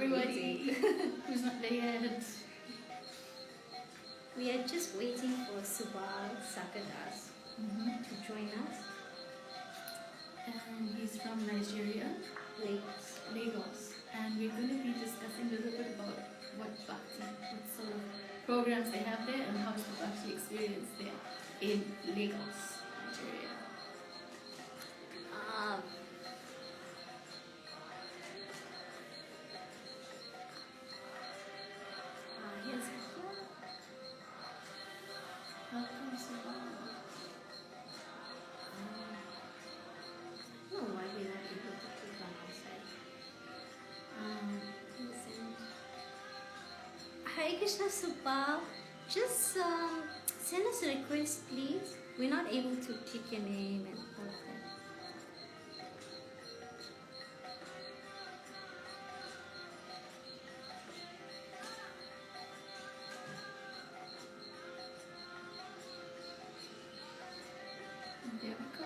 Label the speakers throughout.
Speaker 1: everybody who's not there yet.
Speaker 2: We are just waiting for Subhala, Saka to join us.
Speaker 1: And he's from Nigeria, Lagos. And we're going to be discussing a little bit about what Bhakti, what sort of programs they have there, and how's the Bhakti experience there in Lagos, Nigeria.
Speaker 2: Here's
Speaker 1: Welcome, Subhala.
Speaker 2: no, why we're not able to click on outside. Hare Krishna Subhala, just send us a request, please. We're not able to click your name and all of that.
Speaker 1: And there we go.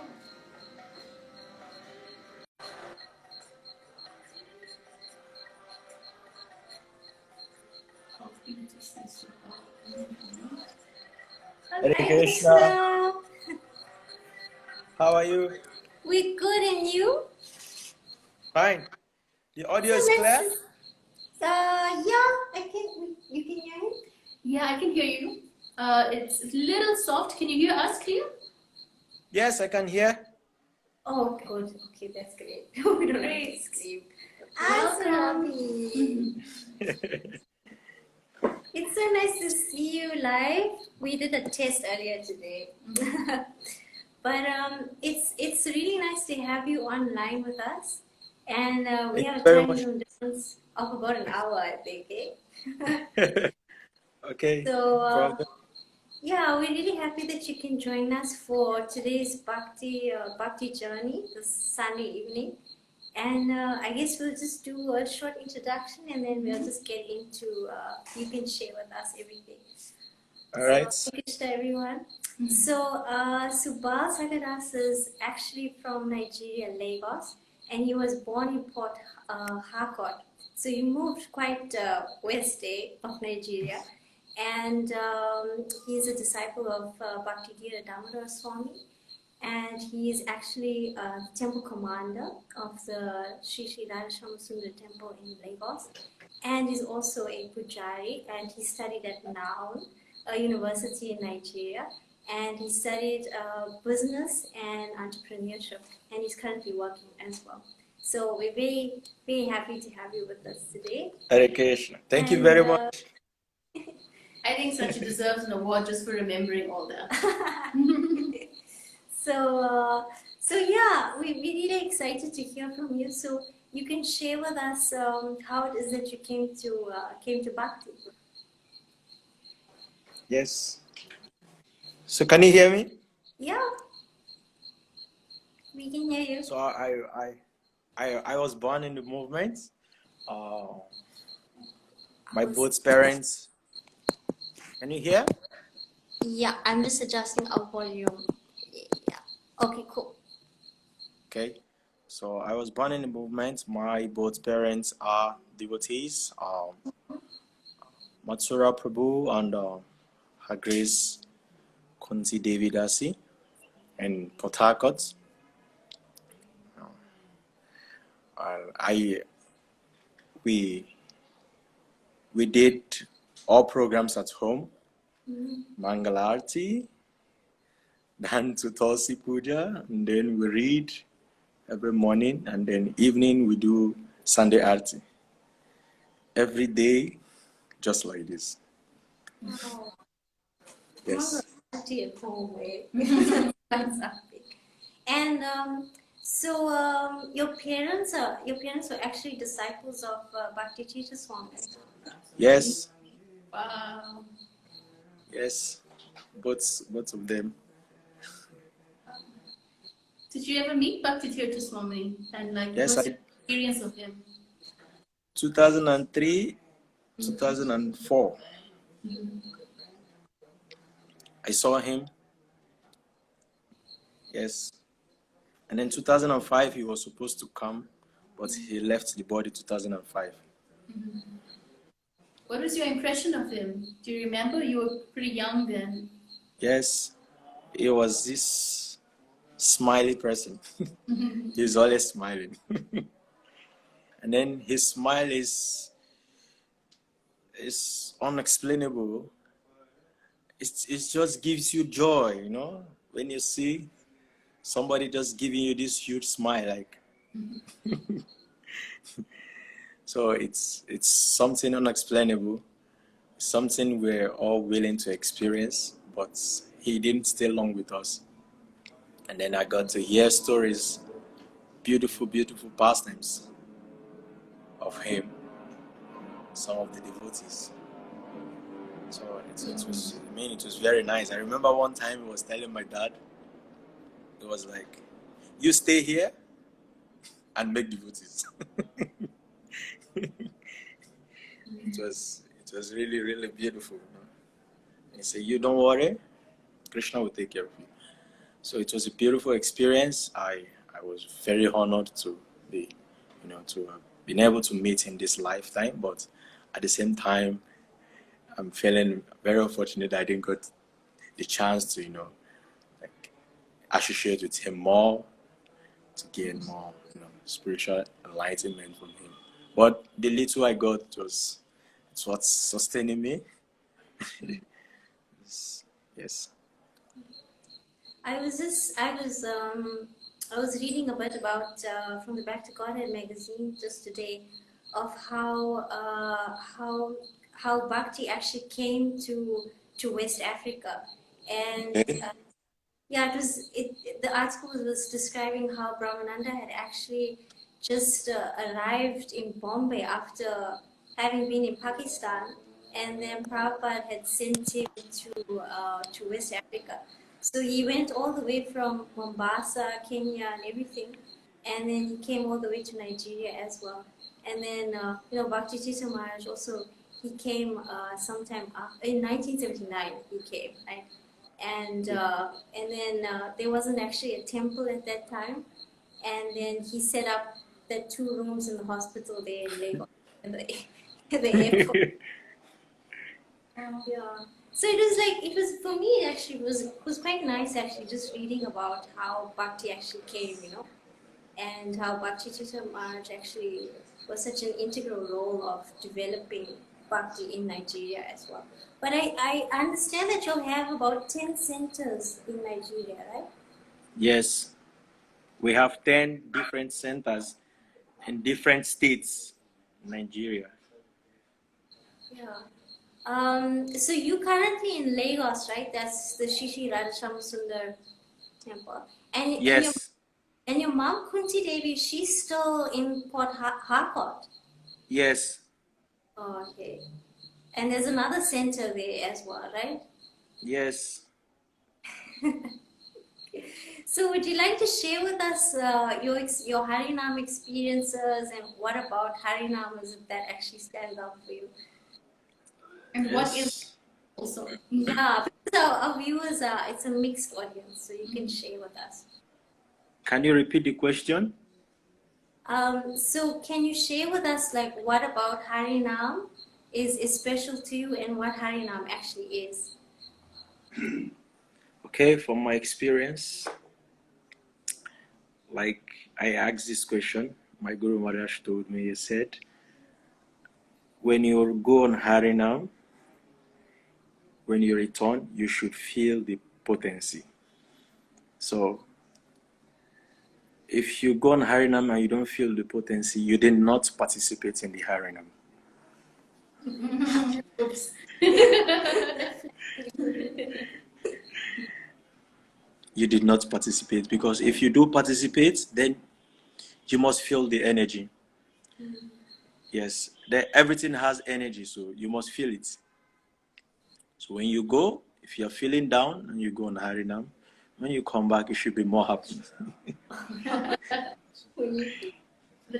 Speaker 1: Oh, we need to see Subhala.
Speaker 3: Hare Krishna. How are you?
Speaker 2: We good, and you?
Speaker 3: Fine. The audio is clear?
Speaker 2: Yeah, I can. You can hear me?
Speaker 1: Yeah, I can hear you. It's a little soft. Can you hear us clear?
Speaker 3: Yes, I can hear.
Speaker 2: Oh, good. Okay, that's great. We don't have to scream.
Speaker 1: Welcome.
Speaker 2: It's so nice to see you live. We did a test earlier today. But it's really nice to have you online with us. And we
Speaker 3: Thank
Speaker 2: have
Speaker 3: you
Speaker 2: a
Speaker 3: very
Speaker 2: time
Speaker 3: much.
Speaker 2: zone difference of about an hour, I think. Eh?
Speaker 3: Okay.
Speaker 2: So,
Speaker 3: Problem.
Speaker 2: yeah, we're really happy that you can join us for today's Bhakti journey this Sunday evening. And I guess we'll just do a short introduction and then we'll just get into, you can share with us everything.
Speaker 3: All right.
Speaker 2: So, Hare Krishna, everyone. So, Subhala Sagadas is actually from Nigeria, Lagos, and he was born in Port Harcourt. So, he moved quite west of Nigeria. And he's a disciple of Bhakti Damodar Swami. And he is actually the temple commander of the Sri Radhashama Sundar temple in Lagos. And he's also a pujari, and he studied at Naon, a university in Nigeria. And he studied business and entrepreneurship, and he's currently working as well. So we're very, very happy to have you with us today.
Speaker 3: Hare Krishna. Thank you very much.
Speaker 1: I think Sachi deserves an award just for remembering all that.
Speaker 2: So yeah, we're really excited to hear from you. So you can share with us how it is that you came to Bhakti.
Speaker 3: Yes. So can you hear me?
Speaker 2: Yeah, we can hear you.
Speaker 3: So I was born in the movement. My both parents. Can you hear?
Speaker 2: Yeah, I'm just adjusting our volume. Yeah. Okay, cool.
Speaker 3: Okay. So I was born in the movement. My both parents are devotees. Matsura Prabhu and Her Grace Kunti Devi Dasi in Port Harcourt. We did all programs at home. Mangalarti, then to Tulsi Puja, and then we read every morning, and then evening we do Sunday Arti. Every day, just like this.
Speaker 2: Wow.
Speaker 3: Yes.
Speaker 2: Bhakti at home, right? Fantastic. And so your parents were actually disciples of Bhakti Teacher Swami.
Speaker 3: Yes.
Speaker 1: Wow.
Speaker 3: Yes. Both of them.
Speaker 1: Did you ever meet Bhakti Tirtha Swami? And
Speaker 3: Yes,
Speaker 1: what's your experience of him?
Speaker 3: 2003, 2004. I saw him. Yes. And then 2005 he was supposed to come, but he left the body 2005.
Speaker 1: What was your impression of him? Do you remember? You were pretty young then.
Speaker 3: Yes, he was this smiley person. He's always smiling. And then his smile is unexplainable. It just gives you joy, you know, when you see somebody just giving you this huge smile, like. So it's something unexplainable, something we're all willing to experience, but he didn't stay long with us. And then I got to hear stories, beautiful, beautiful pastimes of him, some of the devotees. So it was very nice. I remember one time he was telling my dad, it was like, you stay here and make devotees. It was really, really beautiful. You know? And he said, you don't worry, Krishna will take care of you. So it was a beautiful experience. I was very honored to be, you know, to have been able to meet him this lifetime, but at the same time, I'm feeling very unfortunate that I didn't get the chance to, you know, like associate with him more, to gain more, you know, spiritual enlightenment from him. But the little I got it's what's sustaining me. Yes.
Speaker 2: I was reading a bit about from the Back to Godhead magazine just today of how Bhakti actually came to West Africa, and
Speaker 3: Okay.
Speaker 2: yeah, the article was describing how Brahmananda had actually just arrived in Bombay after having been in Pakistan, and then Prabhupada had sent him to West Africa. So he went all the way from Mombasa, Kenya, and everything, and then he came all the way to Nigeria as well. And then Bhakti Tita Maharaj also, he came sometime in 1979. He came, right? And then there wasn't actually a temple at that time, and then he set up the 2 rooms in the hospital there in Lagos, in the airport. Yeah. So it was for me actually it was quite nice actually just reading about how Bhakti actually came, and how Bhakti Tita Maharaj actually was such an integral role of developing Bhakti in Nigeria as well. But I understand that you have about 10 centers in Nigeria, right?
Speaker 3: Yes. We have 10 different centers in different states in Nigeria.
Speaker 2: Yeah. So you currently in Lagos, right? That's the Shishi Radhasham Sundar temple.
Speaker 3: Yes.
Speaker 2: And your mom Kunti Devi, she's still in Port Harcourt.
Speaker 3: Yes.
Speaker 2: Oh, okay. And there's another center there as well, right?
Speaker 3: Yes.
Speaker 2: So would you like to share with us your Harinam experiences, and what about Harinamas that actually stand out for you?
Speaker 1: And what is
Speaker 3: Yes.
Speaker 1: also?
Speaker 2: Yeah, because our viewers it's a mixed audience, so you can share with us.
Speaker 3: Can you repeat the question?
Speaker 2: So can you share with us like what about Harinam is special to you, and what Harinam actually is?
Speaker 3: Okay, from my experience, like I asked this question, my Guru Maharaj told me, he said, when you go on Harinam, when you return, you should feel the potency. So if you go on Harinam and you don't feel the potency, you did not participate in the Harinam.
Speaker 1: Oops.
Speaker 3: You did not participate, because if you do participate, then you must feel the energy. Yes, everything has energy, so you must feel it. So when you go, if you're feeling down and you go on Harinam, when you come back, you should be more happy.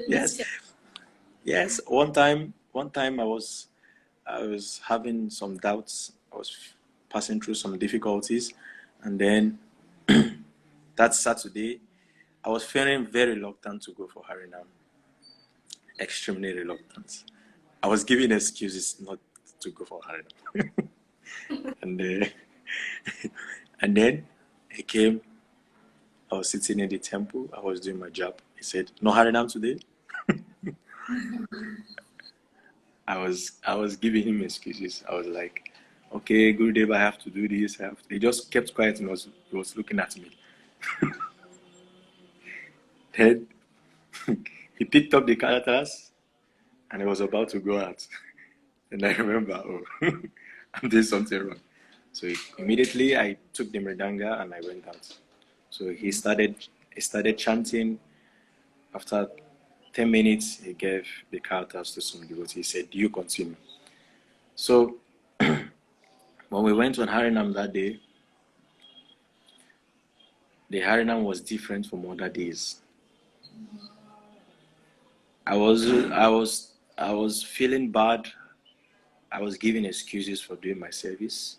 Speaker 3: Yes. Yes. One time I was having some doubts. I was passing through some difficulties, and then that Saturday, I was feeling very reluctant to go for Harinam. Extremely reluctant. I was giving excuses not to go for Harinam. and and then he came. I was sitting in the temple. I was doing my job. He said, "No Harinam today." I was giving him excuses. I was like, "Okay, Gurudev, I have to do this. I have to." He just kept quiet and he was looking at me. Then he picked up the characters and he was about to go out. And I remember, oh, I'm doing something wrong. So immediately I took the mridanga and I went out. So he started chanting. After 10 minutes, he gave the characters to some devotees. He said, "You continue." So when we went on Harinam that day, the Harinam was different from other days. I was feeling bad. I was giving excuses for doing my service.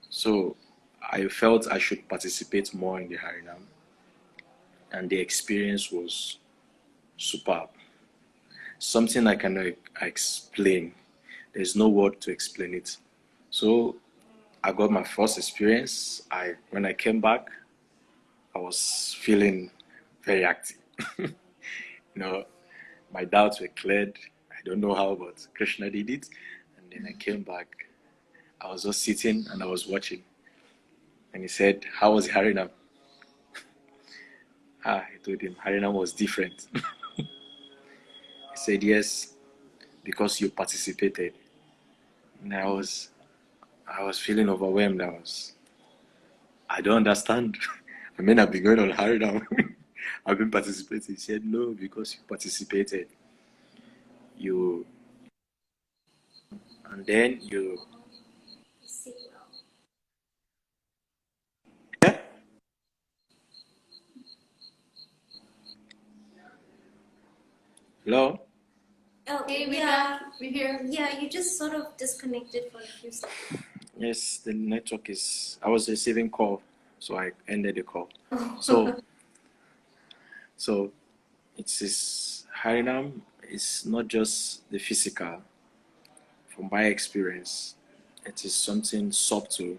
Speaker 3: So I felt I should participate more in the Harinam. And the experience was superb. Something I cannot explain. There's no word to explain it. So I got my first experience. When I came back, I was feeling very active. My doubts were cleared. I don't know how, but Krishna did it. And then I came back. I was just sitting and I was watching. And he said, "How was Harinam?" I told him Harinam was different. He said, "Yes, because you participated." And I was feeling overwhelmed. I don't understand. I mean, I've been going on Harinam. I've been participating. He said, "No, because you participated. And then you." Yeah? Hello?
Speaker 2: Oh,
Speaker 1: Hey, we're
Speaker 2: yeah.
Speaker 1: back. We're here.
Speaker 2: Yeah, you just sort of disconnected for a few seconds.
Speaker 3: Yes, the network is. I was receiving call, so I ended the call.
Speaker 2: Oh.
Speaker 3: So it's this Harinam is not just the physical. From my experience, it is something subtle.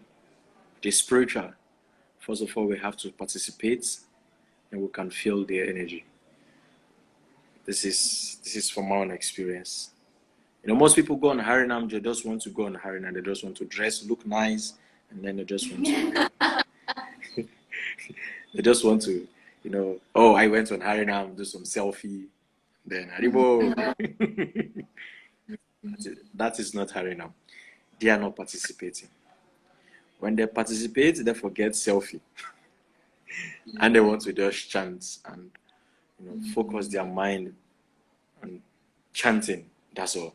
Speaker 3: It is spiritual. First of all, we have to participate, and we can feel the energy. This is from my own experience. Most people go on Harinam, they just want to go on Harinam. They just want to dress, look nice, and then they just want to. They just want to, oh, I went on Harinam, do some selfie, then Haribo. That is not Harinam. They are not participating. When they participate, they forget selfie. And they want to just chant and focus their mind on chanting. That's all.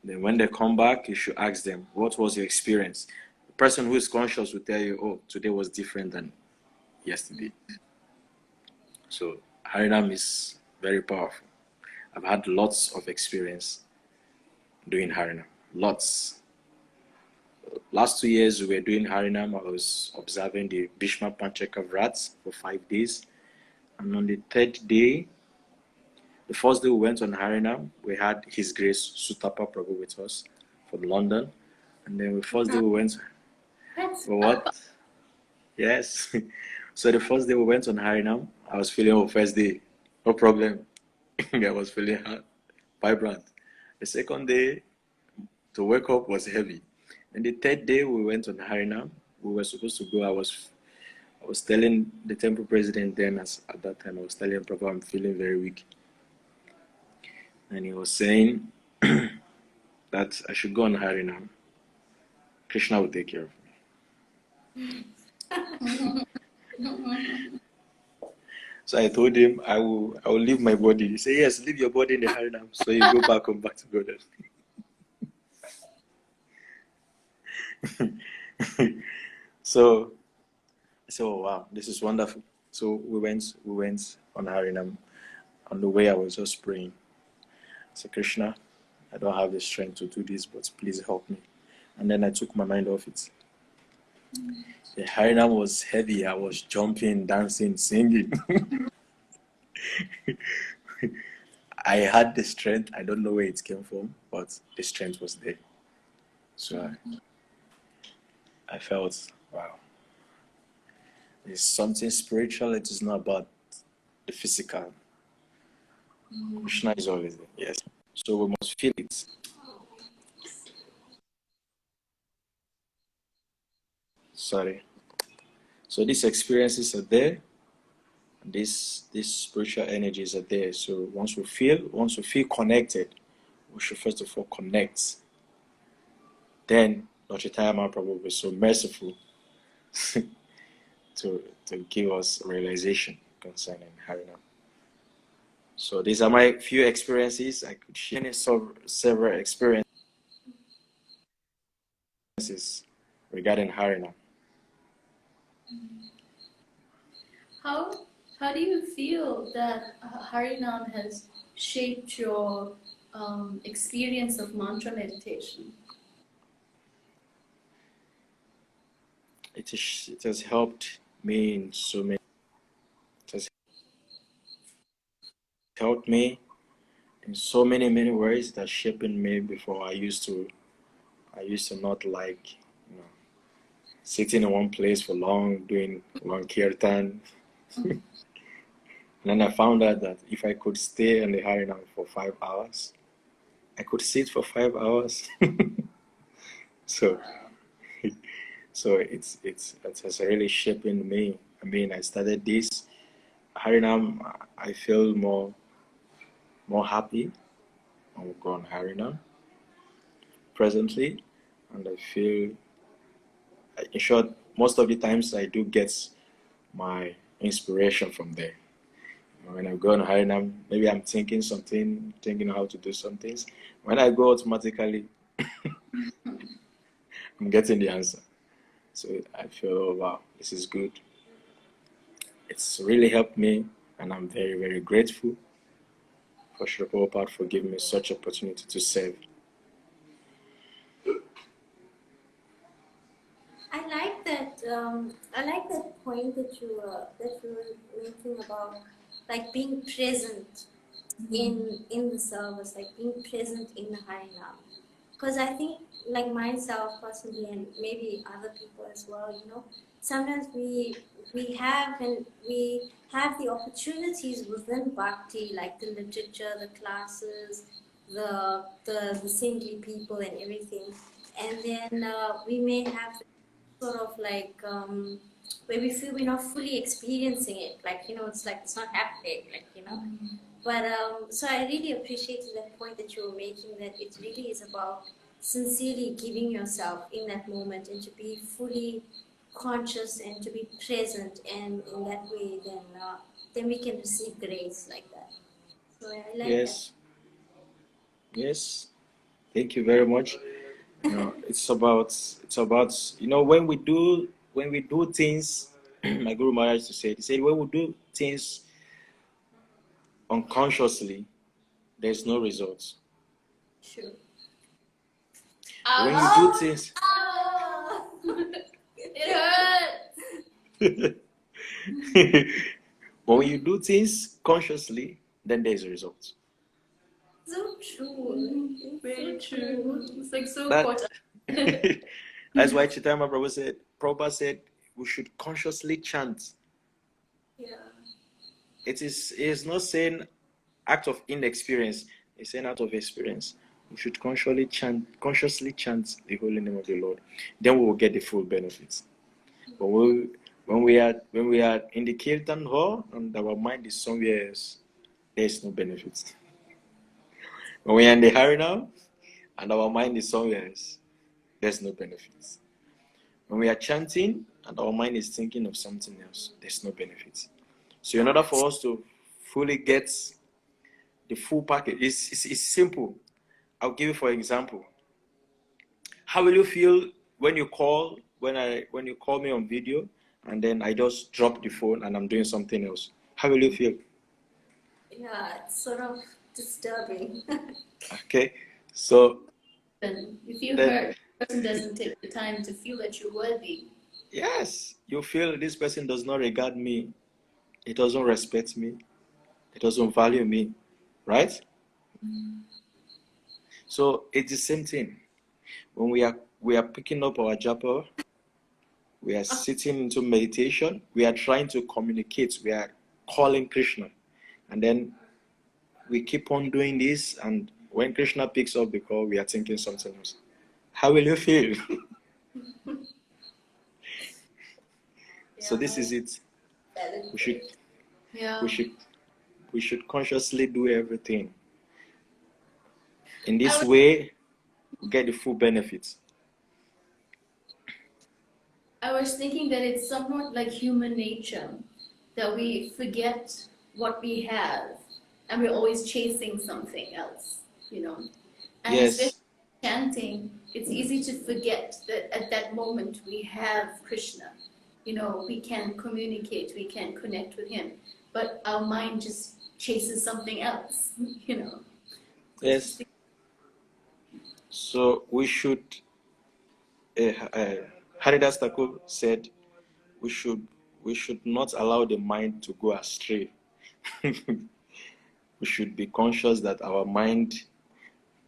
Speaker 3: Then when they come back, you should ask them, what was your experience? The person who is conscious will tell you, oh, today was different than yesterday. So Harinam is very powerful. I've had lots of experience doing Harinam. Lots. Last 2 years we were doing Harinam. I was observing the Bhishma Panchaka Vrats for 5 days. And on the third day, the first day we went on Harinam, we had His Grace Sutapa Prabhu with us from London. And then the first day we went for what? Yes. So the first day we went on Harinam, I was feeling, oh, first day, no problem. I was feeling vibrant. The second day, to wake up was heavy. And the third day we went on Harinam. We were supposed to go. I was telling the temple president then, at that time, I was telling Prabhu, I'm feeling very weak. And he was saying that I should go on Harinam. Krishna will take care of me. So I told him I will leave my body. He said, yes, leave your body in the Harinam. So you go back home, back to Godhead. So I said, oh wow, this is wonderful. So we went on Harinam. On the way I was just praying. I said, Krishna, I don't have the strength to do this, but please help me. And then I took my mind off it. The Harinam was heavy. I was jumping, dancing, singing. I had the strength. I don't know where it came from, but the strength was there. So I felt, wow, it's something spiritual. It is not about the physical. Krishna is always there. Yes. So we must feel it. Sorry. So these experiences are there. And these spiritual energies are there. So once we feel connected, we should first of all connect. Then Lord Chaitanya Mahaprabhu will be so merciful to give us realization concerning Harinam. So these are my few experiences. I could share several experiences regarding Harinam.
Speaker 1: How do you feel that Harinam has shaped your experience of mantra meditation?
Speaker 3: It has helped me in so many. It has helped me in so many ways that shaping me before. I used to not like, sitting in one place for long, doing long kirtan. And then I found out that if I could stay in the Harinam for 5 hours, I could sit for 5 hours. So it has really shaping me. I mean, I started this Harinam. I feel more happy on going Harinam presently, and I feel, in short, most of the times I do get my inspiration from there. When I go on Harinam, maybe I'm thinking how to do some things. When I go automatically, I'm getting the answer. So I feel, oh wow, this is good. It's really helped me, and I'm very, very grateful for Sri Prabhupada for giving me such opportunity to serve.
Speaker 2: I like that. I like that point that you were making about like being present in the service, like being present in the Harinam. Because I think, like myself personally, and maybe other people as well, sometimes we have the opportunities within Bhakti, like the literature, the classes, the saintly people, and everything, and then we may have sort of like where we feel we're not fully experiencing it, like it's like it's not happening, like. But so I really appreciated that point that you were making, that it really is about sincerely giving yourself in that moment and to be fully conscious and to be present, and in that way then we can receive grace like that. So I like
Speaker 3: Yes. Yes. Thank you very much. It's about when we do things. My Guru Maharaj used to say, he said, when we do things unconsciously, there's no results.
Speaker 1: Sure.
Speaker 3: When you do things,
Speaker 1: It hurts.
Speaker 3: but when you do things consciously, then there's a result.
Speaker 2: So true.
Speaker 1: Very true. It's like so
Speaker 3: That-
Speaker 1: important.
Speaker 3: That's why Chaitanya Prabhupada said we should consciously chant.
Speaker 2: Yeah.
Speaker 3: It is not saying act of inexperience. It's saying out of experience. We should consciously chant the holy name of the Lord. Then we will get the full benefits. But when we are in the kirtan hall and our mind is somewhere else, there is no benefits. When we are in the Harinam and our mind is somewhere else, there's no benefits. When we are chanting and our mind is thinking of something else, there's no benefits. So in order for us to fully get the full package, it's simple. I'll give you for example. How will you feel when you call me on video and then I just drop the phone and I'm doing something else? How will you feel?
Speaker 2: Yeah, it's sort of disturbing.
Speaker 3: Okay, so
Speaker 1: If you hurt, the person doesn't take the time to feel that you're worthy.
Speaker 3: yes, you feel this person does not regard me, he doesn't respect me, he doesn't value me, right? So it's the same thing. When we are picking up our japa, we are sitting into meditation, we are trying to communicate, we are calling Krishna. And then we keep on doing this, and when Krishna picks up the call, we are thinking something else. How will you feel? So this is it. We should
Speaker 1: Yeah.
Speaker 3: we should consciously do everything. In this way, we get the full benefits.
Speaker 1: I was thinking that it's somewhat like human nature that we forget what we have and we're always chasing something else, you know. And especially
Speaker 3: Yes.
Speaker 1: chanting, it's easy to forget that at that moment we have Krishna. You know, we can communicate, we can connect with him, but our mind just chases something else, you know.
Speaker 3: Yes. So we should. Haridas Thakur said, we should not allow the mind to go astray. We should be conscious that our mind.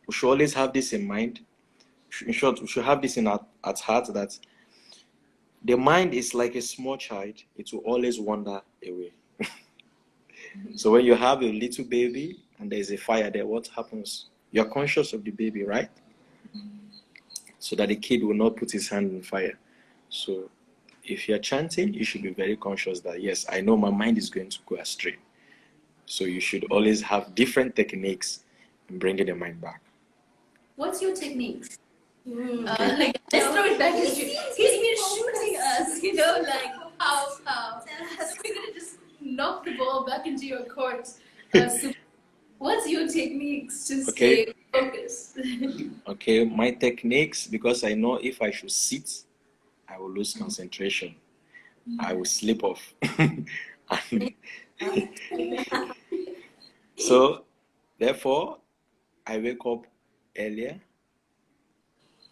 Speaker 3: We should always have this in mind. In short, we should have this at heart that the mind is like a small child. It will always wander away. So when you have a little baby and there is a fire there, what happens? You're conscious of the baby, right? So that the kid will not put his hand in fire. So if you're chanting, you should be very conscious that, yes, I know my mind is going to go astray. So you should always have different techniques in bringing the mind back.
Speaker 1: What's your technique?
Speaker 2: Mm.
Speaker 1: Like, let's throw it back at you.
Speaker 2: He's
Speaker 1: He's been
Speaker 2: focused.
Speaker 1: shooting us, you know, like how.
Speaker 2: Tell us.
Speaker 1: We're gonna just knock the ball back into your court. So what's your techniques to
Speaker 3: Okay.
Speaker 1: stay focused?
Speaker 3: Okay, my techniques, because I know if I should sit, I will lose concentration. I will slip off. And so, therefore, I wake up earlier,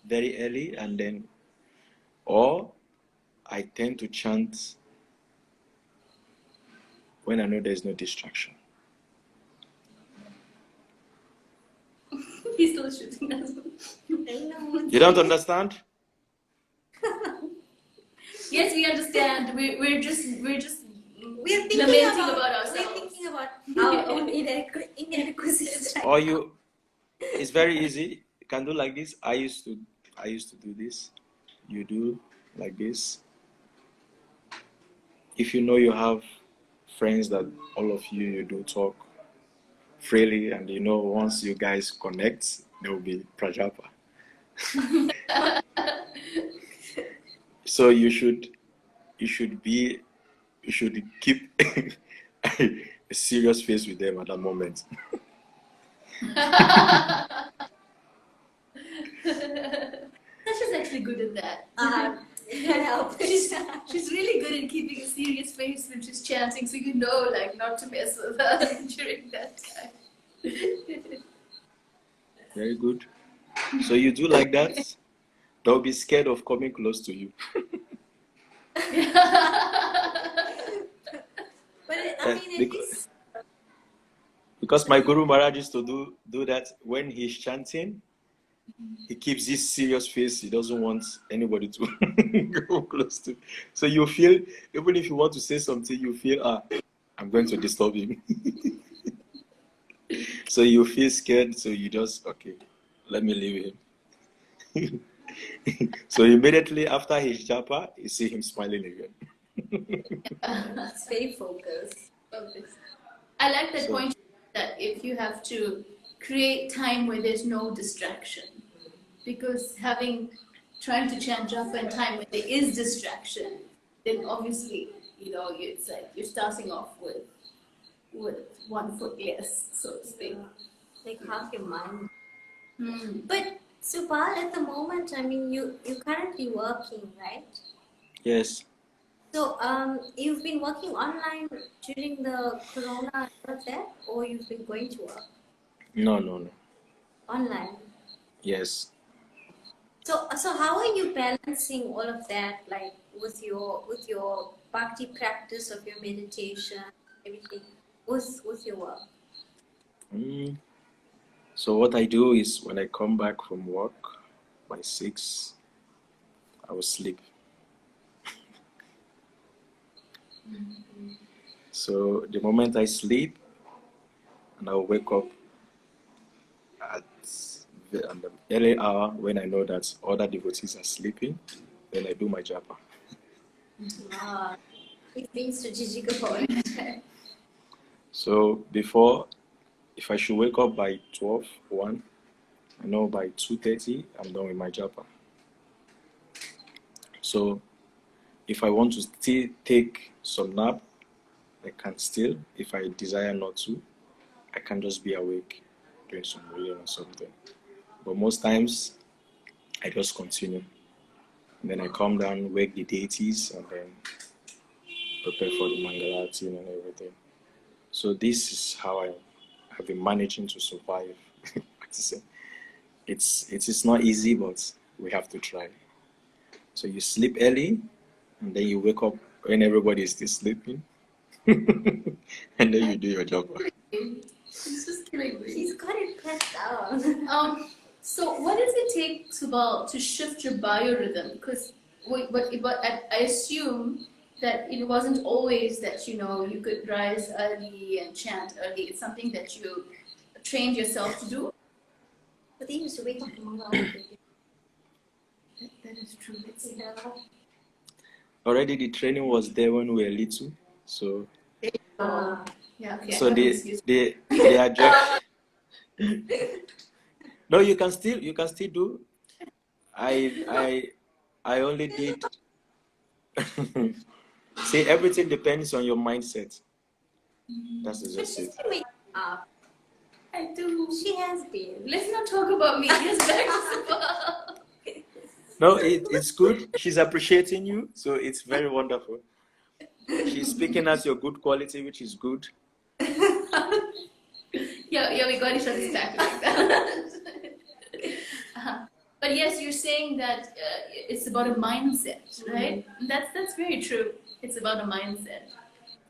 Speaker 3: very early, and then, or I tend to chant when I know there's no distraction.
Speaker 1: He's still shooting us.
Speaker 3: You don't understand?
Speaker 1: Yes, we understand. We're just
Speaker 2: We're
Speaker 1: lamenting
Speaker 2: thinking
Speaker 1: about
Speaker 2: We're
Speaker 1: ourselves.
Speaker 2: thinking about our own inadequacies. Right?
Speaker 3: Or you, it's very easy. You can do like this. I used to do this. You do like this. If you know you have friends that all of you do talk freely, and you know once you guys connect, there will be prajapa. So you should keep a serious face with them at that moment.
Speaker 1: Tasha's actually good at that. She's really good at keeping a serious face when she's chanting, so you know, like, not to mess with her during that time.
Speaker 3: Very good. So you do like that. They'll be scared of coming close to you.
Speaker 2: But I mean, at least
Speaker 3: Because my Guru Maharaj used to do that when he's chanting. He keeps this serious face. He doesn't want anybody to go close to. So you feel, even if you want to say something, you feel, I'm going to disturb him. So you feel scared. So you just, okay, let me leave him. So immediately after his japa, you see him smiling again.
Speaker 2: it's very focused.
Speaker 1: I like that
Speaker 3: So-
Speaker 1: point that if you have to create time where there's no distraction, because trying to chant japa in time when there is distraction, then obviously, you know, it's like you're starting off with 1 foot less, so to speak.
Speaker 2: Like half your mind.
Speaker 1: Hmm.
Speaker 2: But Subhal, at the moment, I mean, you're currently working, right?
Speaker 3: Yes.
Speaker 2: So, you've been working online during the corona and all of that, or you've been going to work
Speaker 3: No.
Speaker 2: online?
Speaker 3: Yes.
Speaker 2: So how are you balancing all of that, like with your bhakti practice of your meditation, everything, with your work?
Speaker 3: So what I do is when I come back from work by 6, I will sleep. So the moment I sleep, and I'll wake up at the early hour when I know that other devotees are sleeping, then I do my japa.
Speaker 2: He's being strategic about it.
Speaker 3: So before, if I should wake up by 12, 1, I know by 2:30 I'm done with my japa. So if I want to still take some nap, I can still. If I desire not to, I can just be awake doing some reading or something. But most times, I just continue. And then I come down, wake the deities, and then prepare for the Mangalati and everything. So this is how I have been managing to survive. It is not easy, but we have to try. So you sleep early, and then you wake up when everybody is still sleeping, and then you do your job.
Speaker 1: He's just killing me.
Speaker 2: He's got it pressed down.
Speaker 1: So what does it take, Subal, to shift your biorhythm? Because but I assume that it wasn't always that you could rise early and chant early. It's something that you trained yourself to do.
Speaker 2: But they used to wake up tomorrow.
Speaker 1: That is true.
Speaker 3: Already the training was there when we were little, so
Speaker 1: yeah. Okay.
Speaker 3: so they are just no. You can still do. I only did. See, everything depends on your mindset. That's just it.
Speaker 2: Wake up.
Speaker 1: I do.
Speaker 2: She has been.
Speaker 1: Let's not talk about me. Yes, back to Subal.
Speaker 3: No, it's good. She's appreciating you, so it's very wonderful. She's speaking as your good quality, which is good.
Speaker 1: Yeah, we got each other's back like that. But yes, you're saying that it's about a mindset, right? That's very true. It's about a mindset.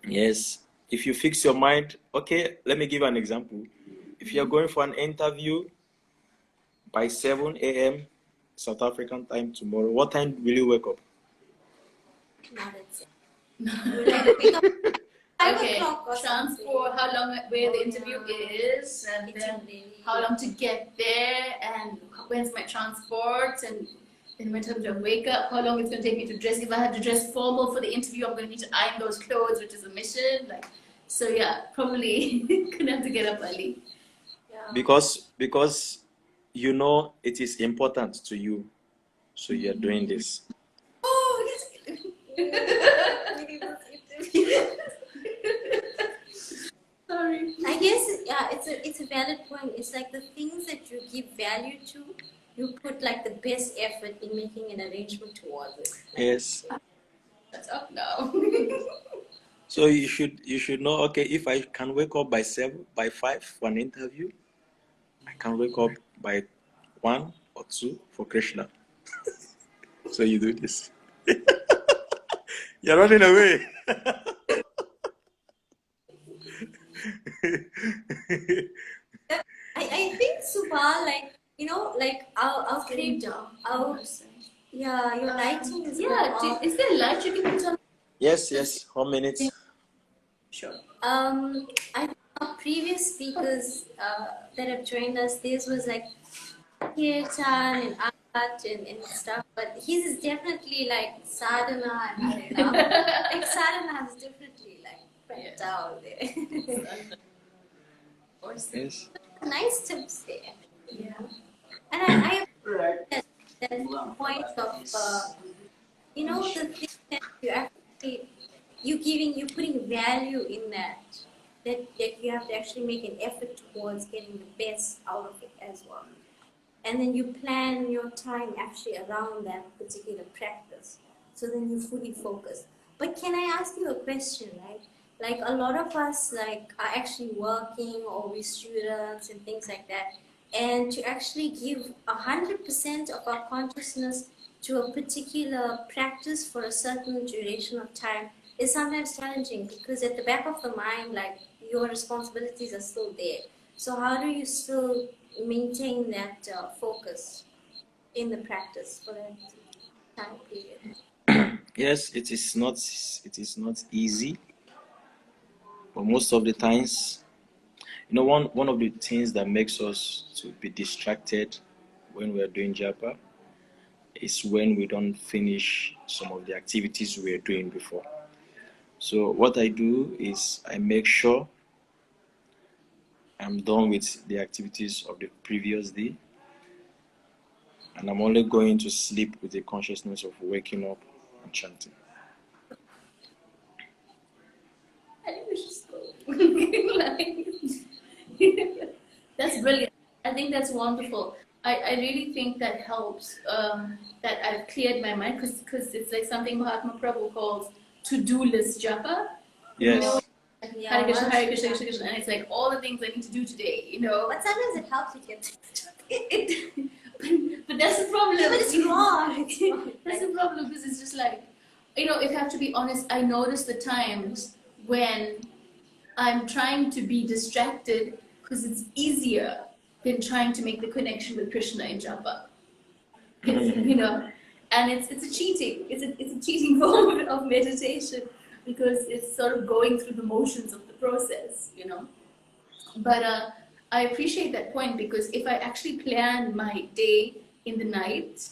Speaker 3: Yes. If you fix your mind, okay, let me give an example. If you're going for an interview by 7 a.m. South African time tomorrow, what time will you wake up?
Speaker 2: Not at 7. Wake up.
Speaker 1: Okay, transport, how long, where the interview is, and then how long to get there, and when's my transport, and in my terms of wake up, how long it's going to take me to dress. If I have to dress formal for the interview, I'm going to need to iron those clothes, which is a mission. So yeah, probably gonna have to get up early.
Speaker 2: Yeah.
Speaker 3: Because you know it is important to you, so you're doing this.
Speaker 1: Oh, sorry.
Speaker 2: I guess it's a valid point. It's like the things that you give value to, you put like the best effort in making an arrangement towards it.
Speaker 3: Yes.
Speaker 1: That's up now.
Speaker 3: So you should know, okay, if I can wake up by 5 for an interview, I can wake up by 1 or 2 for Krishna. So you do this. You're running away.
Speaker 2: I think Subha, our
Speaker 1: Getting down.
Speaker 2: your lighting is
Speaker 1: Is there light you can put on?
Speaker 3: Yes. 1 minute.
Speaker 1: Sure.
Speaker 2: I think our previous speakers that have joined us, theirs was like kirtan and art and stuff, but his is definitely like sadhana and harinam. Like sadhana is definitely like right down there.
Speaker 3: Yes.
Speaker 2: Nice tips there.
Speaker 1: Yeah.
Speaker 2: And I that point of the thing that you actually you putting value in that you have to actually make an effort towards getting the best out of it as well. And then you plan your time actually around that particular practice. So then you fully focus. But can I ask you a question, right? Like a lot of us are actually working or we students and things like that. And to actually give 100% of our consciousness to a particular practice for a certain duration of time is sometimes challenging because at the back of the mind, like your responsibilities are still there. So how do you still maintain that focus in the practice for that time period?
Speaker 3: Yes, it is not easy, but most of the times, one of the things that makes us to be distracted when we are doing japa is when we don't finish some of the activities we were doing before. So what I do is I make sure I'm done with the activities of the previous day, and I'm only going to sleep with the consciousness of waking up and chanting.
Speaker 1: I think we should go. Like, that's brilliant. I think that's wonderful. I really think that helps. That I've cleared my mind because it's like something Mahatma Prabhu calls to-do list japa.
Speaker 3: Yes.
Speaker 1: You know,
Speaker 2: Yeah,
Speaker 1: Hare Krishna,
Speaker 2: well,
Speaker 1: Hare Krishna, Krishna Krishna, and it's like all the things I need to do today. You know,
Speaker 2: but sometimes it helps you get
Speaker 1: but that's the problem.
Speaker 2: but it's wrong.
Speaker 1: That's the problem because it's just like, if I have to be honest, I notice the times when I'm trying to be distracted because it's easier than trying to make the connection with Krishna in japa. And it's a cheating. It's a cheating form of meditation because it's sort of going through the motions of the process. But I appreciate that point because if I actually plan my day in the night,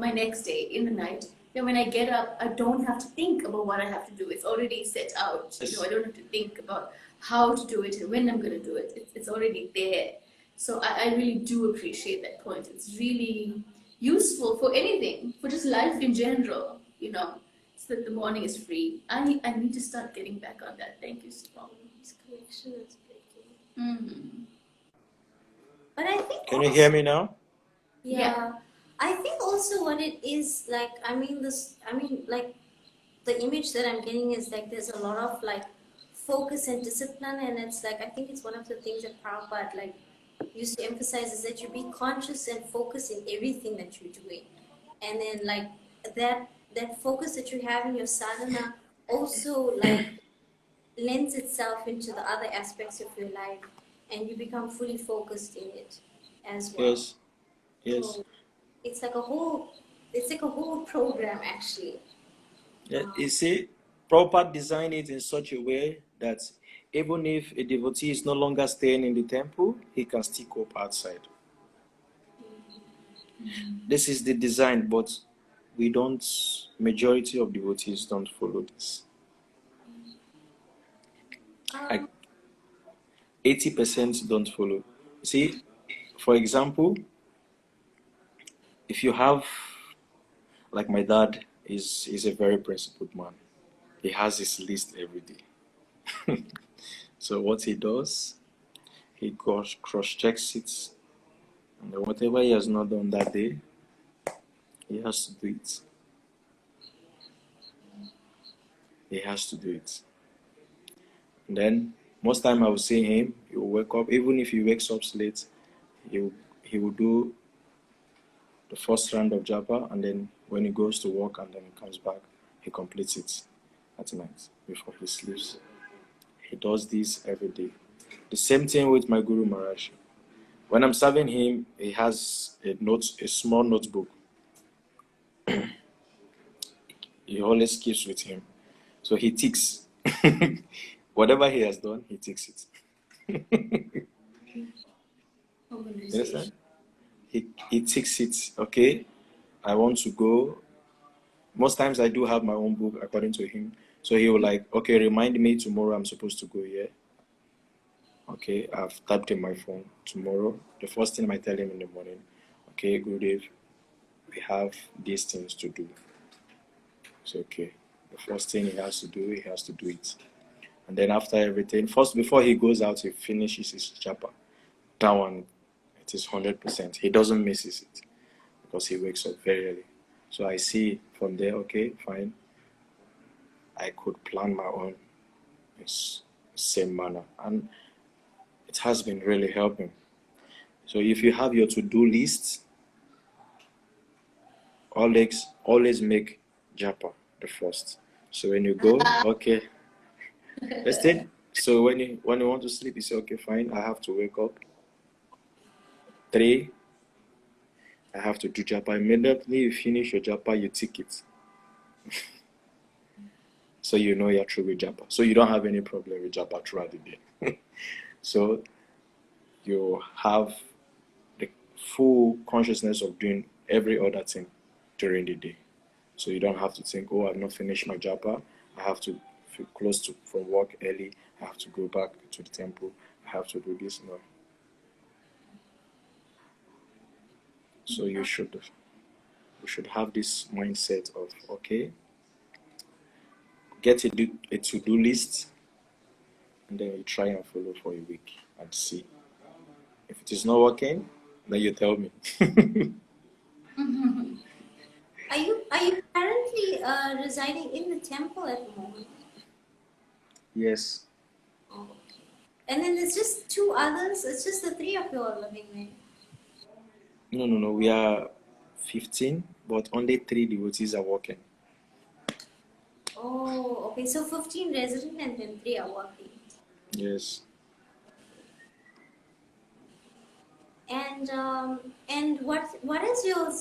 Speaker 1: my next day in the night, then when I get up, I don't have to think about what I have to do. It's already set out. I don't have to think about how to do it and when I'm going to do it. It's already there. So I really do appreciate that point. It's really useful for anything, for just life in general, so that the morning is free. I need to start getting back on that. Thank you, Subhala.
Speaker 2: This connection is breaking.
Speaker 1: Mm-hmm.
Speaker 2: But I think
Speaker 3: Can you hear me now?
Speaker 2: yeah. I think also what it is like, like the image that I'm getting is like there's a lot of like focus and discipline, and it's like I think it's one of the things that Prabhupada like used to emphasize is that you be conscious and focused in everything that you're doing, and then like that focus that you have in your sadhana also like lends itself into the other aspects of your life, and you become fully focused in it as well.
Speaker 3: Yes. Yes.
Speaker 2: So it's like a whole program actually.
Speaker 3: Yeah, you see, Prabhupada designed it in such a way that even if a devotee is no longer staying in the temple, he can still cope outside. This is the design, but majority of devotees don't follow this. 80% don't follow. See, for example, if you have, like my dad is a very principled man. He has his list every day. So what he does, he cross-checks it, and then whatever he has not done that day, he has to do it. He has to do it. And then most time I will see him, he will wake up, even if he wakes up late, he will do the first round of japa, and then when he goes to work and then he comes back, he completes it at night before he sleeps. He does this every day. The same thing with my Guru Maharaj. When I'm serving him, he has a small notebook. He always keeps with him. So he ticks. Whatever he has done, he ticks it. Yes, sir? He ticks it. Okay, I want to go. Most times I do have my own book according to him. So he will like, okay, remind me tomorrow I'm supposed to go here. Okay, I've tapped in my phone. Tomorrow, the first thing I tell him in the morning, okay, Gurudev, we have these things to do. So, okay, the first thing he has to do it. And then after everything, first, before he goes out, he finishes his japa. That one, it is 100%. He doesn't miss it because he wakes up very early. So I see from there, okay, fine. I could plan my own in same manner. And it has been really helping. So if you have your to-do list, always make japa the first. So when you go, okay, let's So when you want to sleep, you say, okay, fine, I have to wake up. 3, I have to do japa. Immediately you finish your japa, you tick it. So you know you're through with japa. So you don't have any problem with japa throughout the day. So you have the full consciousness of doing every other thing during the day. So you don't have to think, oh, I've not finished my japa. I have to feel close to from work early. I have to go back to the temple. I have to do this. No. So you should have this mindset of, okay, get a to-do list, and then you try and follow for a week and see. If it is not working, then you tell me.
Speaker 2: Are you currently residing in the temple at the moment?
Speaker 3: Yes.
Speaker 2: Oh. And then there's just 2 others. It's just the 3 of you all living there.
Speaker 3: No. We are 15, but only 3 devotees are working.
Speaker 2: Oh, okay. So 15 resident and then 3 are working.
Speaker 3: Yes.
Speaker 2: And what has your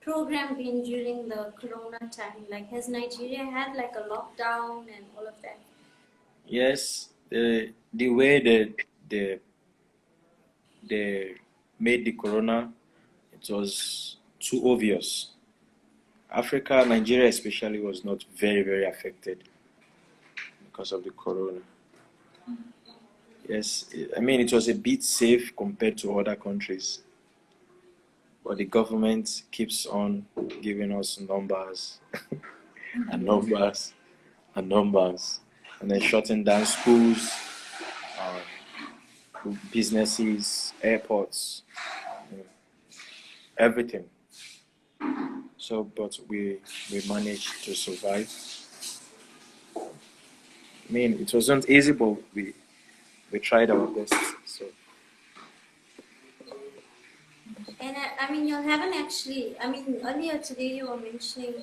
Speaker 2: program been during the Corona time? Like, has Nigeria had like a lockdown and all of that?
Speaker 3: Yes. The way they made the corona, it was too obvious. Africa, Nigeria especially, was not very, very affected because of the corona. Yes, I mean, it was a bit safe compared to other countries. But the government keeps on giving us numbers and numbers and numbers, and then shutting down schools, businesses, airports, everything. So, but we managed to survive. I mean, it wasn't easy, but we tried our best. So,
Speaker 2: And I mean, you haven't actually. I mean, earlier today you were mentioning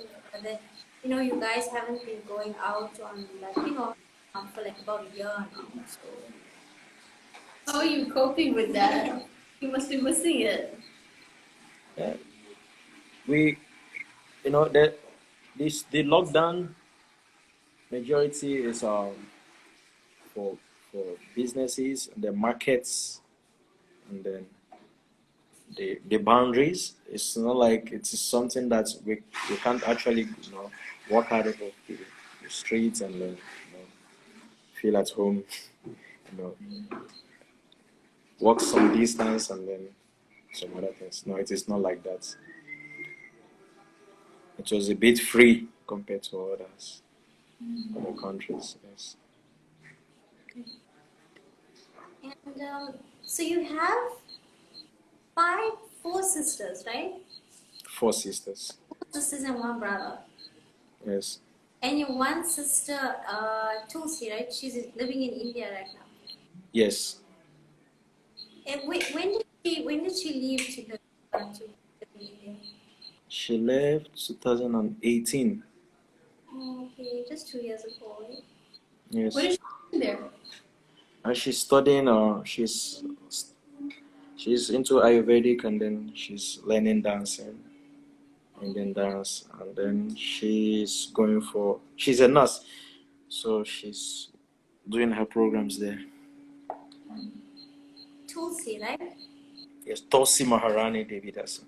Speaker 2: that you guys haven't been going out on for like about a year now. So
Speaker 1: How are you coping with that? You must be missing it.
Speaker 3: yeah, we, that the lockdown majority is for businesses, the markets, and then the boundaries. It's not like it's something that we can't actually walk out of the streets and then feel at home, walk some distance and then some other things. No, it is not like that. It was a bit free compared to other countries. Yes.
Speaker 2: and so you have 4 sisters, right?
Speaker 3: 4 sisters.
Speaker 2: 4 sisters and 1 brother.
Speaker 3: Yes.
Speaker 2: And your one sister, Tulsi, right? She's living in India right now.
Speaker 3: Yes.
Speaker 2: And when did she leave to live in India?
Speaker 3: She left 2018.
Speaker 2: Oh, okay, just 2 years ago. Right?
Speaker 3: Yes.
Speaker 1: What is she doing there?
Speaker 3: And she's studying. She's into Ayurvedic, and then she's learning dancing, Indian dance, and then she's a nurse, so she's doing her programs there.
Speaker 2: Tulsi, right?
Speaker 3: Yes, Tulsi Maharani Devi Dasa.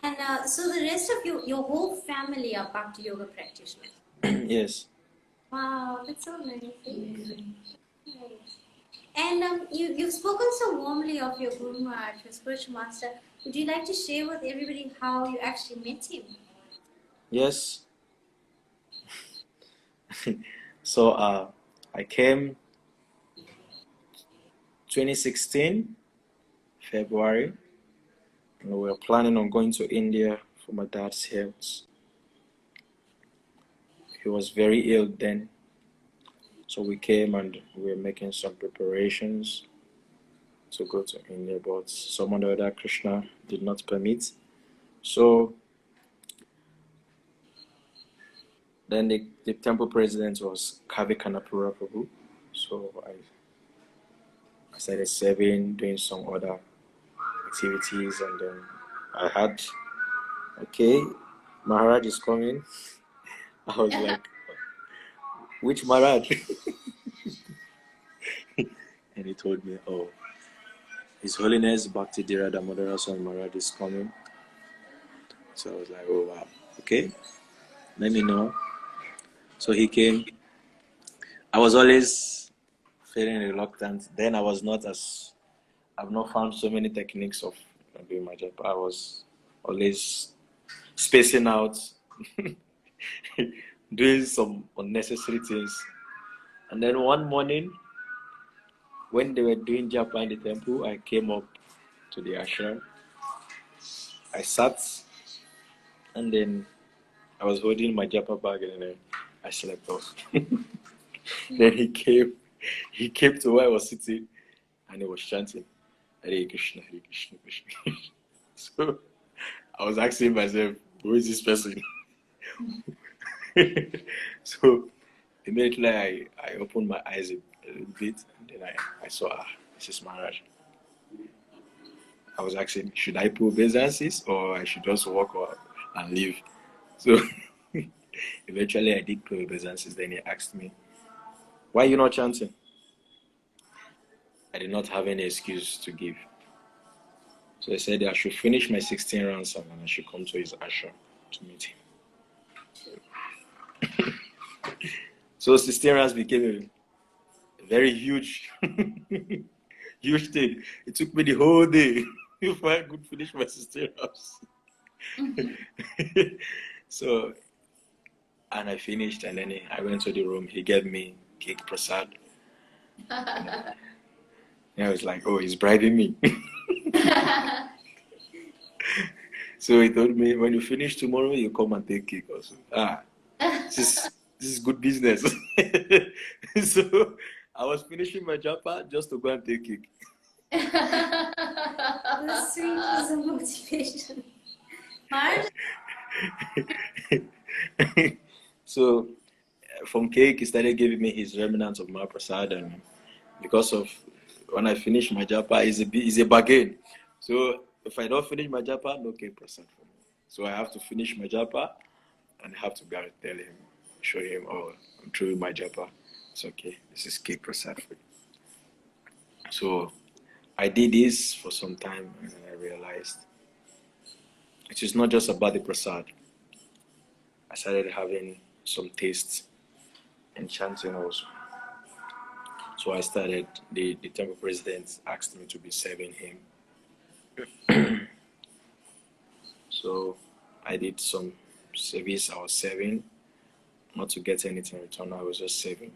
Speaker 2: And so the rest of your whole family are Bhakti yoga practitioners.
Speaker 3: Yes.
Speaker 2: Wow, that's so nice. Nice. And you've spoken so warmly of your Guru Maharaj, your spiritual master. Would you like to share with everybody how you actually met him?
Speaker 3: Yes. So I came 2016 February, and we were planning on going to India for my dad's health. He was very ill then, so we came and we were making some preparations to go to India, but some other Krishna did not permit. So Then the temple president was Kavi Kanapura Prabhu. So I started serving, doing some other activities, and then I had, okay, Maharaj is coming. I was like, which Maharaj? And he told me, oh, His Holiness Bhakti Damodara Swami Maharaj is coming. So I was like, oh wow, okay, let me know. So he came. I was always feeling reluctant. Then I've not found so many techniques of doing my job. I was always spacing out, doing some unnecessary things. And then one morning, when they were doing japa in the temple, I came up to the ashram. I sat, and then I was holding my japa bag, and then I slept off. Then he came to where I was sitting, and he was chanting, Hare Krishna, Hare Krishna, Krishna. So I was asking myself, who is this person? So immediately I opened my eyes a little bit, and then I saw, this is Maharaj. I was asking, should I put obeisances or I should just walk out and leave? So eventually I did put obeisances. Then he asked me, why are you not chanting? I did not have any excuse to give. So I said I should finish my 16 rounds and I should come to his ashram to meet him. So 16 rounds became a very huge, huge thing. It took me the whole day before I could finish my 16 rounds. So, and I finished, and then I went to the room. He gave me cake prasad. And I was like, oh, he's bribing me. So he told me, when you finish tomorrow, you come and take cake also. This is good business. So I was finishing my japa just to go and take cake.
Speaker 2: The sweet was a motivation. Marge?
Speaker 3: So from cake, he started giving me his remnants of Mahaprasad, and because of when I finish my japa, is a bargain. So if I don't finish my japa, no cake prasad for me. So I have to finish my japa and have to go and tell him, show him, oh, I'm through my japa. It's okay. This is cake prasad for you. So I did this for some time, and I realized it is not just about the prasad. I started having some taste in chanting also. So I started, the temple president asked me to be serving him. So I did some service. I was serving, not to get anything in return. I was just serving.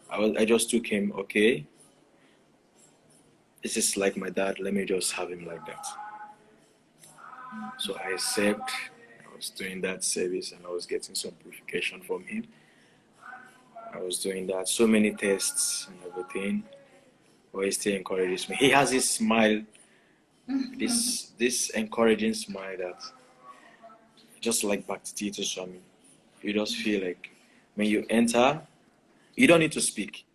Speaker 3: I just took him, okay, this is like my dad. Let me just have him like that. So I served. I was doing that service, and I was getting some purification from him. I was doing that, so many tests and everything. But he still encourages me. He has this smile, this encouraging smile that just like Bhakti Swami. You just feel like when you enter, you don't need to speak.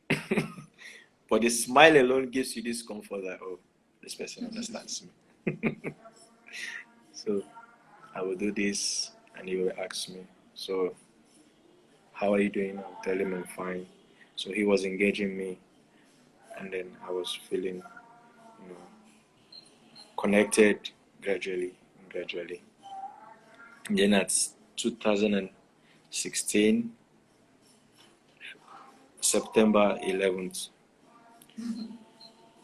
Speaker 3: But the smile alone gives you this comfort that, oh, this person understands me. So I will do this, and he will ask me, so how are you doing? I'll tell him I'm fine. So he was engaging me, and then I was feeling, connected gradually. And then at 2016, September 11th,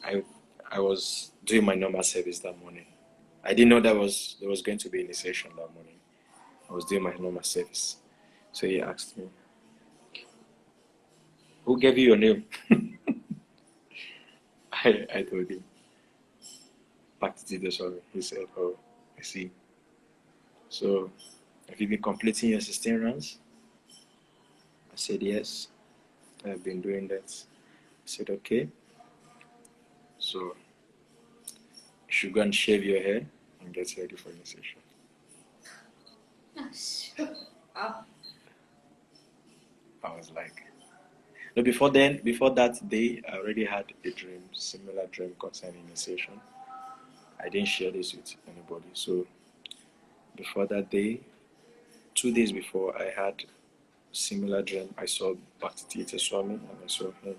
Speaker 3: I was doing my normal service that morning. I didn't know there was going to be initiation that morning. I was doing my normal service. So he asked me, who gave you your name? I told him, Bhakti Swami. He said, oh, I see. So have you been completing your 16 rounds? I said, yes, I've been doing that. I said, okay. So you should go and shave your hair and get ready for initiation.
Speaker 2: Sure.
Speaker 3: I was like, no, before that day, I already had a dream, similar dream concerning initiation. I didn't share this with anybody. So before that day, 2 days before, I had similar dream. I saw Bhakti Swami and I saw him,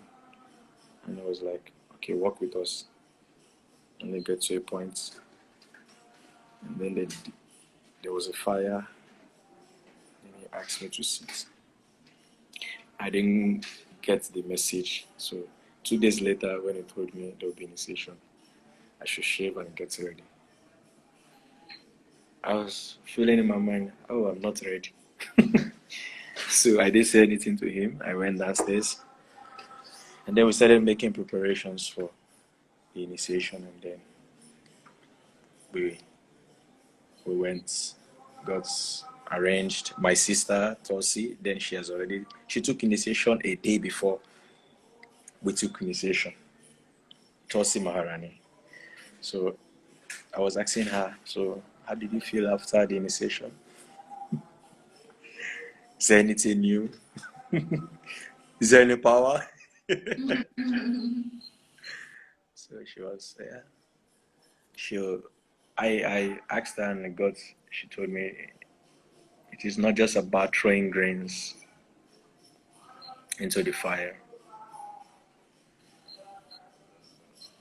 Speaker 3: and I was like, okay, walk with us. And they get to a point, and then there was a fire, and he asked me to sit. I didn't get the message. So 2 days later, when he told me there would be initiation, I should shave and get ready. I was feeling in my mind, oh, I'm not ready. So I didn't say anything to him. I went downstairs, and then we started making preparations for the initiation, and then we went, got arranged. My sister Tosi, then she took initiation a day before we took initiation. Tosi Maharani. So I was asking her, so how did you feel after the initiation? Is there anything new? Is there any power? So she was, yeah. I asked her and she told me it is not just about throwing grains into the fire.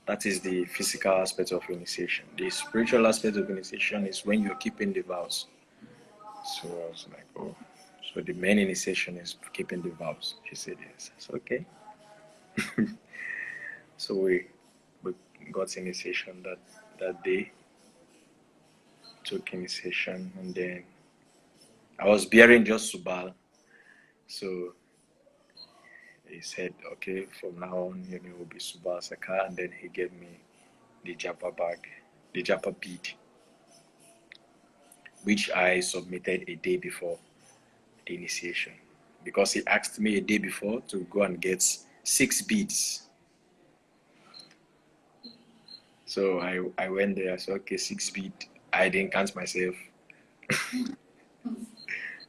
Speaker 3: That is the physical aspect of initiation. The spiritual aspect of initiation is when you're keeping the vows. So I was like, oh, so the main initiation is keeping the vows. She said yes. It's okay. So we got initiation that day, took initiation, and then I was bearing just Subhala. So he said, okay, from now on, your name will be Subhala Saka, and then he gave me the Japa bag, the Japa bead, which I submitted a day before the initiation. Because he asked me a day before to go and get 6 beads. So I went there, I said, okay, 6 beads. I didn't count myself.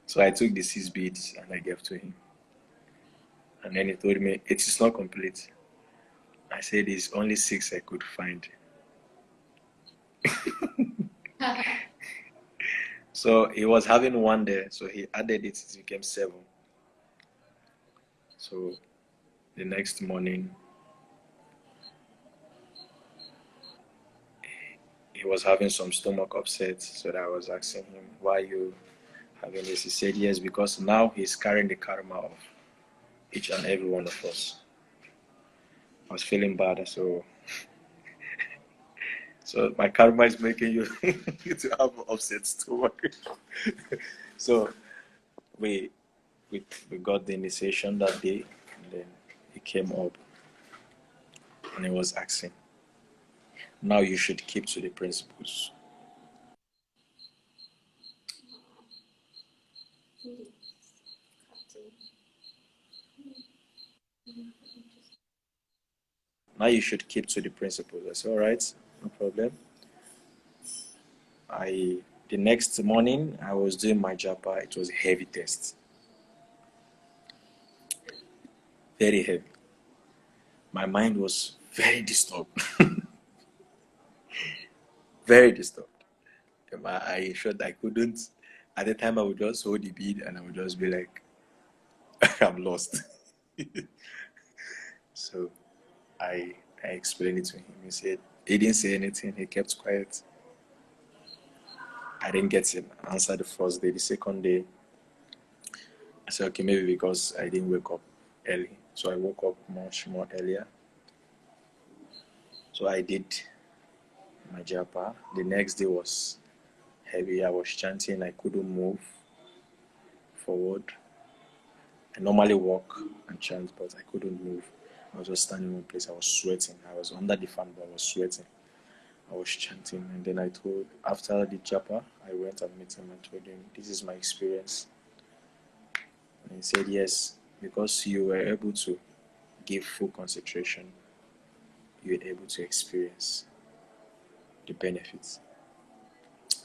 Speaker 3: So I took the 6 beads and I gave to him. And then he told me, it is not complete. I said, it's only 6 I could find. So he was having one there, so he added it became 7. So the next morning, he was having some stomach upset. So that I was asking him, why you having this? He said, yes, because now he's carrying the karma of each and every one of us. I was feeling bad, so my karma is making you to have upset stomach. So we got the initiation that day, and then he came up and he was asking, now you should keep to the principles. Now you should keep to the principles. I said, all right, no problem. The next morning I was doing my japa. It was a heavy test, very heavy. My mind was very disturbed, very disturbed. I ensured I couldn't. At the time, I would just hold the bead and I would just be like, I'm lost. So I explained it to him. He didn't say anything. He kept quiet. I didn't get an answer the first day. The second day, I said, okay, maybe because I didn't wake up early. So I woke up much more earlier. So I did my japa. The next day was heavy. I was chanting. I couldn't move forward. I normally walk and chant, but I couldn't move. I was just standing in one place. I was sweating. I was under the fan, but I was sweating. I was chanting, and then after the japa, I went and met him and told him, this is my experience. And he said, yes, because you were able to give full concentration, you were able to experience the benefits.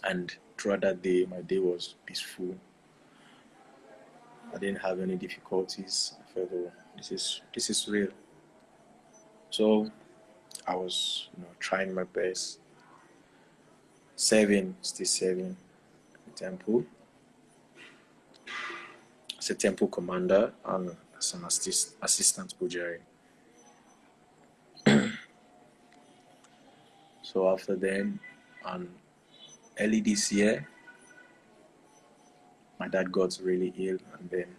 Speaker 3: And throughout that day, my day was peaceful. I didn't have any difficulties. I felt, oh, this is real. So I was, trying my best, still serving the temple as a temple commander and as an assistant pujari. So after then, early this year, my dad got really ill, and then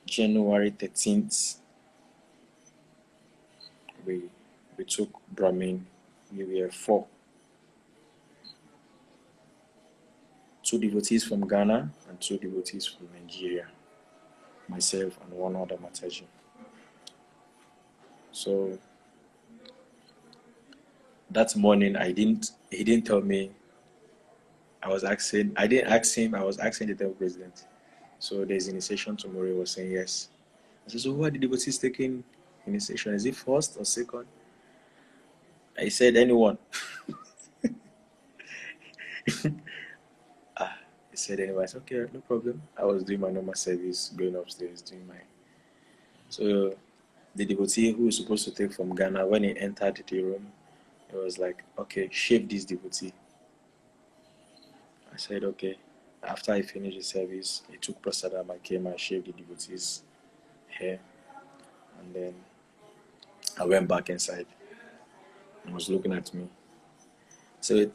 Speaker 3: January 13th, we took Brahmin. We were four. Two devotees from Ghana and two devotees from Nigeria. Myself and one other Mataji. So that morning, he didn't tell me. I didn't ask him, I was asking the temple president. So there's initiation tomorrow. He was saying yes. I said, so who are the devotees taking initiation? Is it first or second? I said, anyone. He said, anyway. I said, okay, no problem. I was doing my normal service, going upstairs, doing my. So the devotee who was supposed to take from Ghana, when he entered the room, he was like, okay, shave this devotee. I said, okay. After I finished the service, he took prasadam. I came and shaved the devotee's hair. And then I went back inside. He was looking at me. So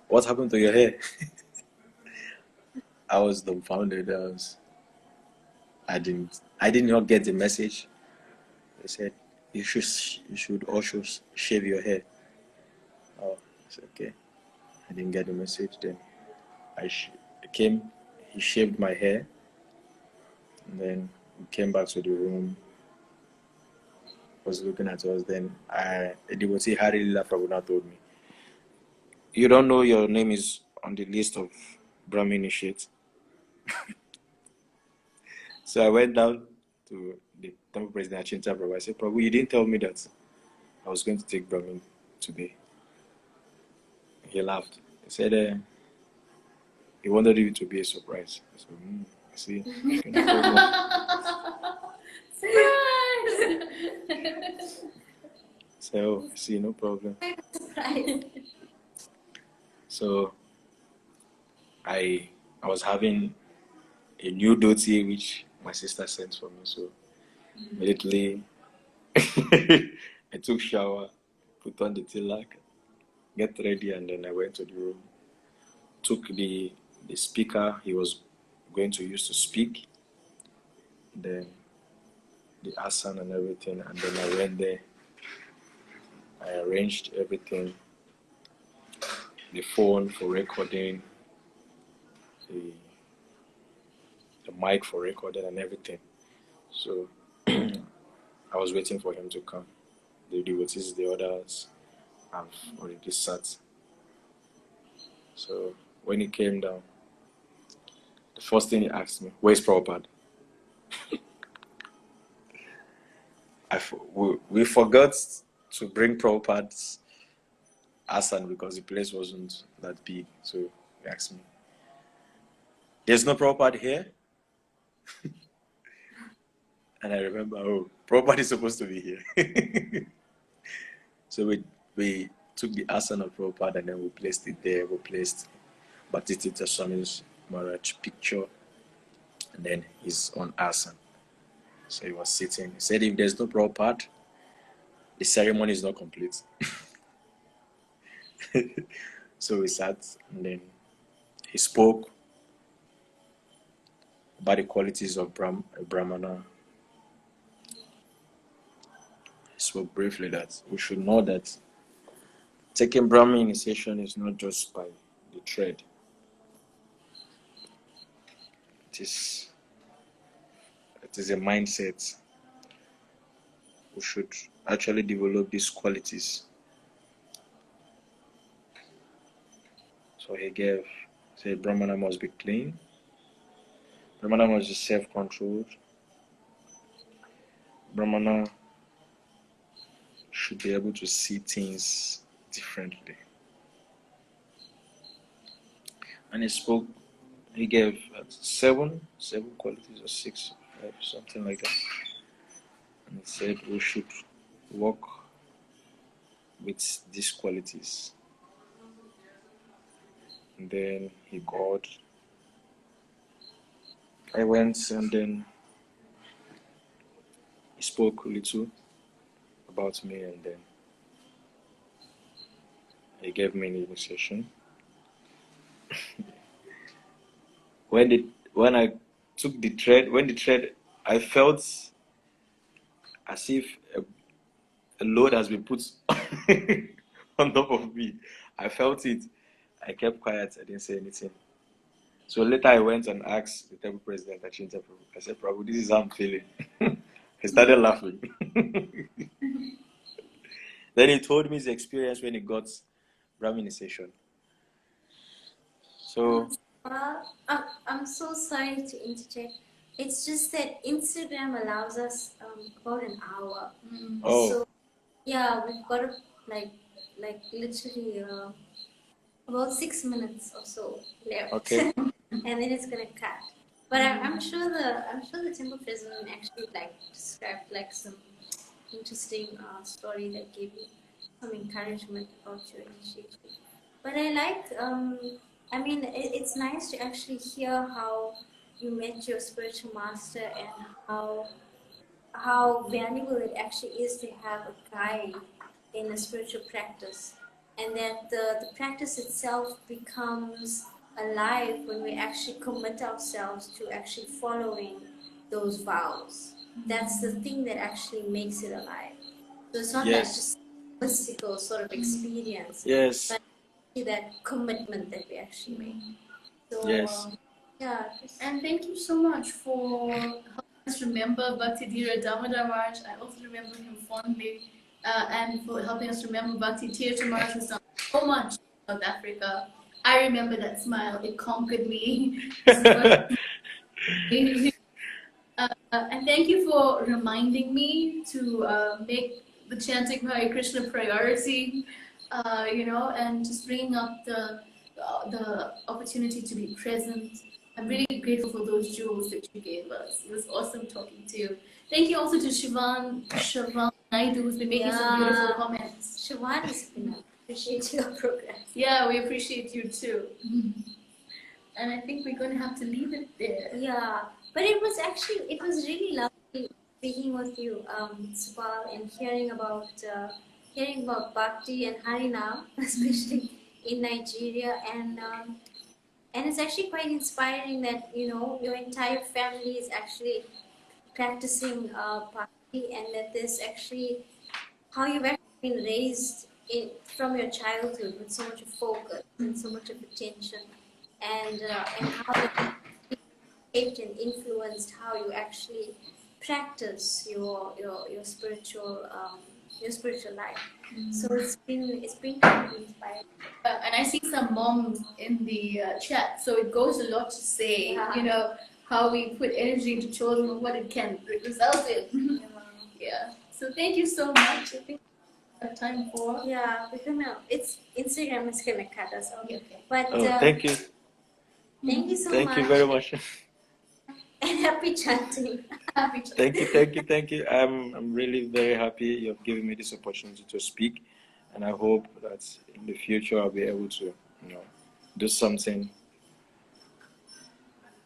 Speaker 3: what happened to your hair? I was dumbfounded. I did not get the message. They said, you should also shave your hair. Oh, I said, okay. I didn't get the message then. He shaved my hair, and then we came back to the room, was looking at us, then a devotee Harila Prabhupada told me, you don't know your name is on the list of Brahmin initiates. So I went down to the temple president Achinta Prabhu. I said, Prabhu, you didn't tell me that I was going to take Brahmin today. He laughed. He said, he wanted it to be a surprise. So, see, okay, no problem.
Speaker 1: Surprise!
Speaker 3: So, see, no problem.
Speaker 2: Surprise.
Speaker 3: So, I was having a new dhoti which my sister sent for me. So, immediately, I took shower, put on the tilak, get ready, and then I went to the room. Took the speaker he was going to use to speak, then the asana and everything, and then I went there. I arranged everything, the phone for recording, the mic for recording and everything. So I was waiting for him to come. The devotees, the others have already sat. So when he came down, the first thing he asked me, where's Prabhupada? We forgot to bring Prabhupada's asana because the place wasn't that big. So he asked me, there's no Prabhupada here? And I remember, Prabhupada is supposed to be here. So we took the asana of Prabhupada and then we placed it there. We placed Bhakti Swami's Maharaj picture and then his own asana. So he was sitting. He said, if there's no Prabhupada, the ceremony is not complete. So we sat and then he spoke about the qualities of Brahmana. He spoke briefly that we should know that taking Brahmin initiation is not just by the thread. It is a mindset. We should actually develop these qualities. So he said Brahmana must be clean. Brahmana must be self-controlled. Brahmana should be able to see things differently. And he spoke He gave seven qualities or six, something like that. And he said we should work with these qualities. And then he called. I went and then he spoke a little about me, and then he gave me an initiation. When I took the thread, I felt as if a load has been put on top of me. I felt it. I kept quiet. I didn't say anything. So later I went and asked the temple president, I said, Prabhu, this is how I'm feeling. He started laughing. Then he told me his experience when he got Brahminization. So,
Speaker 2: I'm so sorry to interject. It's just that Instagram allows us about an hour.
Speaker 3: oh,
Speaker 2: So yeah, we've got like literally about 6 minutes or so left.
Speaker 3: okay.
Speaker 2: And then it's gonna cut. But I'm sure the temple president actually like described like some interesting story that gave you some encouragement about your initiative. But I like I mean it's nice to actually hear how you met your spiritual master and how valuable it actually is to have a guide in a spiritual practice, and that the practice itself becomes alive when we actually commit ourselves to actually following those vows. That's the thing that actually makes it alive. So it's not like
Speaker 3: Yes.
Speaker 2: just mystical sort of experience,
Speaker 3: Yes.
Speaker 2: but that commitment that we actually make. So
Speaker 3: Yes.
Speaker 2: yeah,
Speaker 1: And thank you so much for helping us remember Bhakti Dhira Damodar Maharaj. I also remember him fondly. And for helping us remember Bhakti Tirtha Maharaj, who's done so much in South Africa. I remember that smile. It conquered me. And thank you for reminding me to make the chanting Hare Krishna priority, and just bringing up the opportunity to be present. I'm really grateful for those jewels that you gave us. It was awesome talking to you. Thank you also to Siobhan Naidu, who's been making some beautiful comments.
Speaker 2: Siobhan has been appreciate your progress.
Speaker 1: Yeah, we appreciate you too. And I think we're going to have to leave it there.
Speaker 2: Yeah, but it was really lovely speaking with you, Subhala, and hearing about Bhakti and Harinam, especially in Nigeria, and it's actually quite inspiring that your entire family is actually practicing Bhakti, and that this actually how you've actually been raised from your childhood with so much of focus and so much of attention, and how that shaped and influenced how you actually practice your spiritual life. So it's been kind of inspiring.
Speaker 1: And I see some moms in the chat, so it goes a lot to say, how we put energy into children and what it can result in. Yeah. So thank you so much. I think we have time for.
Speaker 2: Yeah, it's Instagram is gonna cut us off.
Speaker 1: Okay.
Speaker 2: But
Speaker 3: Thank you.
Speaker 2: Thank you so much.
Speaker 3: Thank you very much.
Speaker 2: And happy chanting.
Speaker 1: Happy to.
Speaker 3: Thank you. I'm really very happy you've given me this opportunity to speak, and I hope that in the future I'll be able to, do something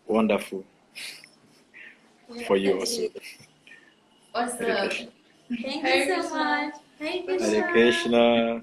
Speaker 3: wonderful for you also.
Speaker 1: Awesome.
Speaker 2: Thank you so much. Hare Krishna.
Speaker 3: Hare Krishna.